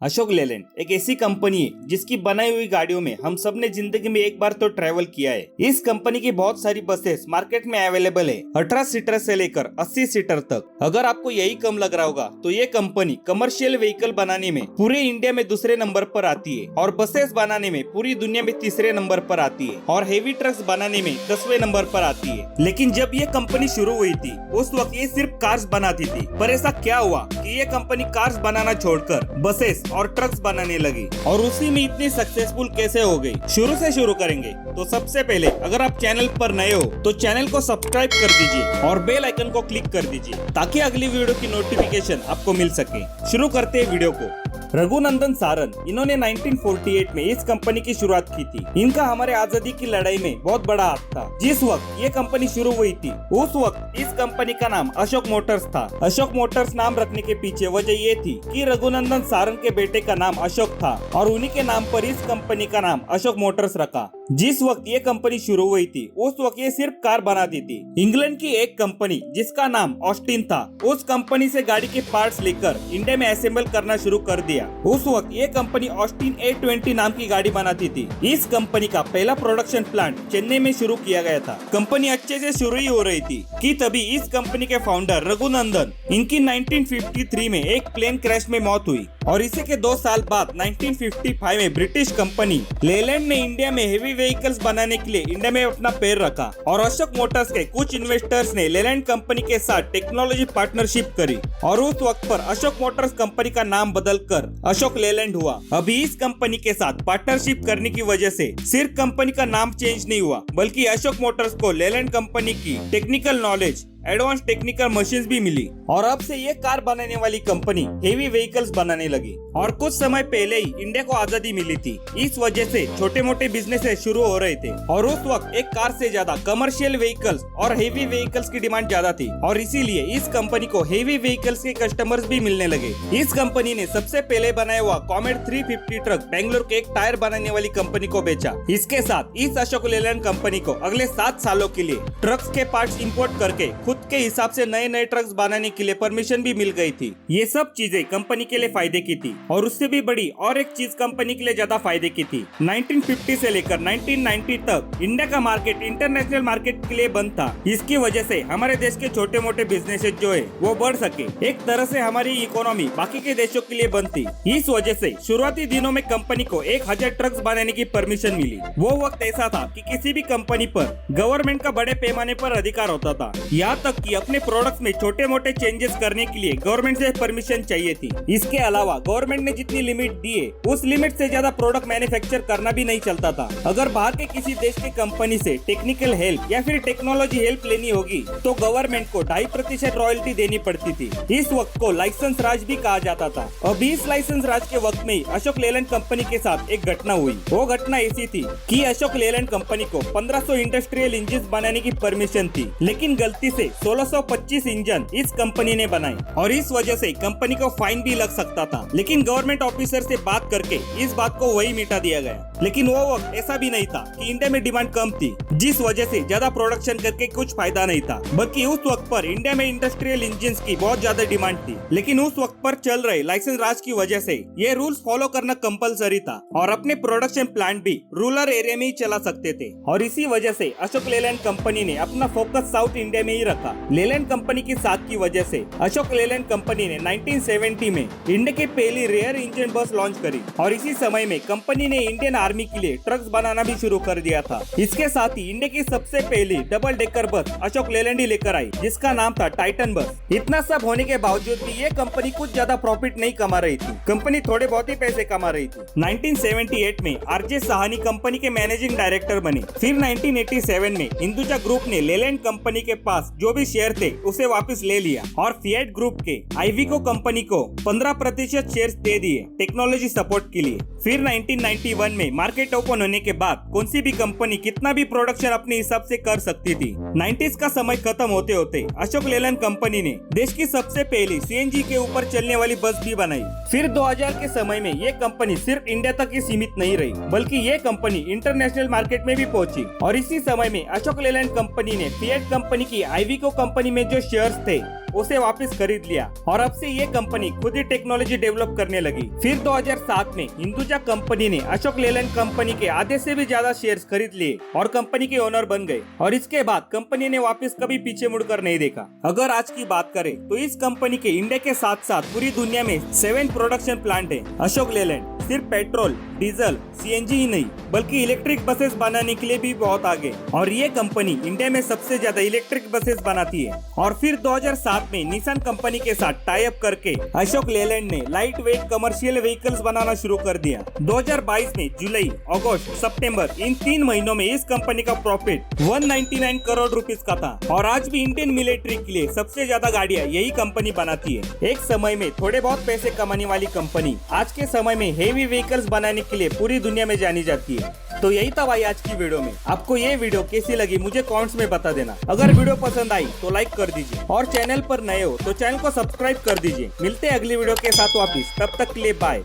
अशोक लेलैंड एक ऐसी कंपनी है जिसकी बनाई हुई गाड़ियों में हम सब ने जिंदगी में एक बार तो ट्रैवल किया है। इस कंपनी की बहुत सारी बसेस मार्केट में अवेलेबल है, 18 सीटर से लेकर 80 सीटर तक। अगर आपको यही कम लग रहा होगा तो ये कंपनी कमर्शियल व्हीकल बनाने में पूरे इंडिया में दूसरे नंबर पर आती है और बसेस बनाने में पूरी दुनिया में तीसरे नंबर पर आती है और हेवी ट्रक्स बनाने में 10वें नंबर पर आती है। लेकिन जब ये कंपनी शुरू हुई थी उस वक्त ये सिर्फ कार्स बनाती थी, पर ऐसा क्या हुआ कि ये कंपनी कार्स बनाना छोड़कर बसेस और ट्रक्स बनाने लगी और उसी में इतनी सक्सेसफुल कैसे हो गई। शुरू से शुरू करेंगे तो सबसे पहले अगर आप चैनल पर नए हो तो चैनल को सब्सक्राइब कर दीजिए और बेल आइकन को क्लिक कर दीजिए ताकि अगली वीडियो की नोटिफिकेशन आपको मिल सके। शुरू करते हैं वीडियो को। रघुनंदन सारन, इन्होंने 1948 में इस कंपनी की शुरुआत की थी। इनका हमारे आजादी की लड़ाई में बहुत बड़ा हाथ था। जिस वक्त ये कंपनी शुरू हुई थी उस वक्त इस कंपनी का नाम अशोक मोटर्स था। अशोक मोटर्स नाम रखने के पीछे वजह ये थी कि रघुनंदन सारन के बेटे का नाम अशोक था और उन्हीं के नाम पर इस कंपनी का नाम अशोक मोटर्स रखा। जिस वक्त ये कंपनी शुरू हुई थी उस वक्त ये सिर्फ कार बनाती थी। इंग्लैंड की एक कंपनी जिसका नाम ऑस्टिन था, उस कंपनी से गाड़ी के पार्ट्स लेकर इंडिया में असेंबल करना शुरू कर दिया। उस वक्त ये कंपनी ऑस्टिन A20 नाम की गाड़ी बनाती थी। इस कंपनी का पहला प्रोडक्शन प्लांट चेन्नई में शुरू किया गया था। कंपनी अच्छे से शुरू ही हो रही थी कि तभी इस कंपनी के फाउंडर रघुनंदन, इनकी 1953 में एक प्लेन क्रैश में मौत हुई और इसी के 2 साल बाद 1955 में ब्रिटिश कंपनी लेलैंड ने इंडिया में हेवी व्हीकल्स बनाने के लिए इंडिया में अपना पैर रखा और अशोक मोटर्स के कुछ इन्वेस्टर्स ने लेलैंड कंपनी के साथ टेक्नोलॉजी पार्टनरशिप करी और उस वक्त पर अशोक मोटर्स कंपनी का नाम बदलकर अशोक लेलैंड हुआ। अभी इस कंपनी के साथ पार्टनरशिप करने की वजह से सिर्फ कंपनी का नाम चेंज नहीं हुआ बल्कि अशोक मोटर्स को लेलैंड कंपनी की technical knowledge, advance technical machines भी मिली और अब से ये कार बनाने वाली कंपनी हेवी व्हीकल्स बनाने लगी। और कुछ समय पहले ही इंडिया को आजादी मिली थी, इस वजह से छोटे मोटे बिजनेस शुरू हो रहे थे और उस वक्त एक कार से ज्यादा कमर्शियल व्हीकल्स और हेवी व्हीकल्स की डिमांड ज्यादा थी और इसीलिए इस कंपनी को हेवी व्हीकल्स के कस्टमर्स भी मिलने लगे। इस कंपनी ने सबसे पहले बनाया हुआ कॉमेट 350 ट्रक बेंगलोर के एक टायर बनाने वाली कंपनी को बेचा। इसके साथ इस अशोक लेलैंड कंपनी को अगले 7 सालों के लिए ट्रक्स के पार्ट्स इंपोर्ट करके खुद के हिसाब से नए नए ट्रक्स बनाने के लिए परमिशन भी मिल गई थी। ये सब चीजें कंपनी के लिए फायदे की थी और उससे भी बड़ी और एक चीज कंपनी के लिए ज्यादा फायदे की थी। 1950 से लेकर 1990 तक इंडिया का मार्केट इंटरनेशनल मार्केट के लिए बंद था। इसकी वजह से हमारे देश के छोटे मोटे बिजनेसेस जो है वो बढ़ सके। एक तरह से हमारी इकोनॉमी बाकी के देशों के लिए बंद थी। इस वजह से शुरुआती दिनों में कंपनी को 1000 ट्रक्स बनाने की परमिशन मिली। वो वक्त ऐसा था कि किसी भी कंपनी पर गवर्नमेंट का बड़े पैमाने पर अधिकार होता था। यहाँ तक कि अपने प्रोडक्ट्स में छोटे मोटे चेंजेस करने के लिए गवर्नमेंट से परमिशन चाहिए थी। इसके अलावा गवर्नमेंट ने जितनी लिमिट दी है उस लिमिट से ज्यादा प्रोडक्ट मैन्युफैक्चर करना भी नहीं चलता था। अगर बाहर के किसी देश के कंपनी से टेक्निकल हेल्प या फिर टेक्नोलॉजी हेल्प लेनी होगी तो गवर्नमेंट को 2.5% रॉयल्टी देनी पड़ती थी। इस वक्त को लाइसेंस राज भी कहा जाता था। अभी इस लाइसेंस राज के वक्त में ही अशोक लेलैंड कंपनी के साथ एक घटना हुई। वो घटना ऐसी थी कि अशोक लेलैंड कंपनी को 1500 इंडस्ट्रियल इंजन बनाने की परमिशन थी, लेकिन गलती से 1625 इंजन इस कंपनी ने बनाए और इस वजह से कंपनी को फाइन भी लग सकता था। लेकिन गवर्नमेंट ऑफिसर से बात करके इस बात को वही मिटा दिया गया। लेकिन वो वक्त ऐसा भी नहीं था कि इंडिया में डिमांड कम थी जिस वजह से ज्यादा प्रोडक्शन करके कुछ फायदा नहीं था, बल्कि उस वक्त पर इंडिया में इंडस्ट्रियल इंजन्स की बहुत ज्यादा डिमांड थी। लेकिन उस वक्त पर चल रहे लाइसेंस राज की वजह से ये रूल्स फॉलो करना कंपलसरी था और अपने प्रोडक्शन प्लांट भी रूरल एरिया में ही चला सकते थे और इसी वजह से अशोक लेलैंड कंपनी ने अपना फोकस साउथ इंडिया में ही रखा। लेलैंड कंपनी की साथ की वजह से अशोक लेलैंड कंपनी ने 1970 में इंडिया की पहली रेयर इंजन बस लॉन्च करी और इसी समय में कंपनी ने इंडियन आर्मी के लिए ट्रक्स बनाना भी शुरू कर दिया था। इसके साथ ही इंडिया की सबसे पहली double decker bus Ashok Leyland ही लेकर आई जिसका नाम था टाइटन बस। इतना सब होने के बावजूद भी ये कंपनी कुछ ज्यादा प्रॉफिट नहीं कमा रही थी। कंपनी थोड़े बहुत ही पैसे कमा रही थी। 1978 में आरजे साहनी कंपनी के मैनेजिंग डायरेक्टर बने। फिर 1987 में हिंदुजा ग्रुप ने लेलैंड कंपनी के पास जो भी शेयर थे उसे वापस ले लिया और फिएट ग्रुप के आइविको कंपनी को 15% शेयर्स दे दिए टेक्नोलॉजी सपोर्ट के लिए। फिर 1991 में मार्केट ओपन होने के बाद कौन सी भी कंपनी कितना भी प्रोडक्शन अपने हिसाब से कर सकती थी। 90s का समय खत्म होते होते अशोक लेलैंड कंपनी ने देश की सबसे पहली सीएनजी के ऊपर चलने वाली बस भी बनाई। फिर 2000 के समय में ये कंपनी सिर्फ इंडिया तक ही सीमित नहीं रही बल्कि ये कंपनी इंटरनेशनल मार्केट में भी पहुंची और इसी समय में अशोक लेलैंड कंपनी ने फिएट कंपनी की आईवी इको कंपनी में जो शेयर्स थे उसे वापस खरीद लिया और अब से ये कंपनी खुद ही टेक्नोलॉजी डेवलप करने लगी। फिर 2007 में हिंदुजा कंपनी ने अशोक लेलैंड कंपनी के आधे से भी ज्यादा शेयर्स खरीद लिए और कंपनी के ओनर बन गए और इसके बाद कंपनी ने वापस कभी पीछे मुड़कर नहीं देखा। अगर आज की बात करें तो इस कंपनी के इंडिया के साथ साथ पूरी दुनिया में 7 प्रोडक्शन प्लांट है। अशोक लेलैंड सिर्फ पेट्रोल, डीजल, सीएनजी ही नहीं बल्कि इलेक्ट्रिक बसेस बनाने के लिए भी बहुत आगे और ये कंपनी इंडिया में सबसे ज्यादा इलेक्ट्रिक बसेस बनाती है। और फिर 2007 में निसान कंपनी के साथ टाई अप करके अशोक लेलैंड ने लाइट वेट कमर्शियल व्हीकल्स बनाना शुरू कर दिया। 2022 में जुलाई, अगस्त, सितंबर इन 3 महीनों में इस कंपनी का प्रॉफिट 199 करोड़ रुपीस का था और आज भी इंडियन मिलिट्री के लिए सबसे ज्यादा गाड़ियां यही कंपनी बनाती है। एक समय में थोड़े बहुत पैसे कमाने वाली कंपनी आज के समय में हेवी व्हीकल्स बनाने के लिए पूरी दुनिया में जानी जाती है। तो यही था भाई आज की वीडियो में। आपको ये वीडियो कैसी लगी मुझे कमेंट्स में बता देना। अगर वीडियो पसंद आई तो लाइक कर दीजिए और चैनल पर नए हो तो चैनल को सब्सक्राइब कर दीजिए। मिलते हैं अगली वीडियो के साथ वापिस, तब तक के लिए बाय।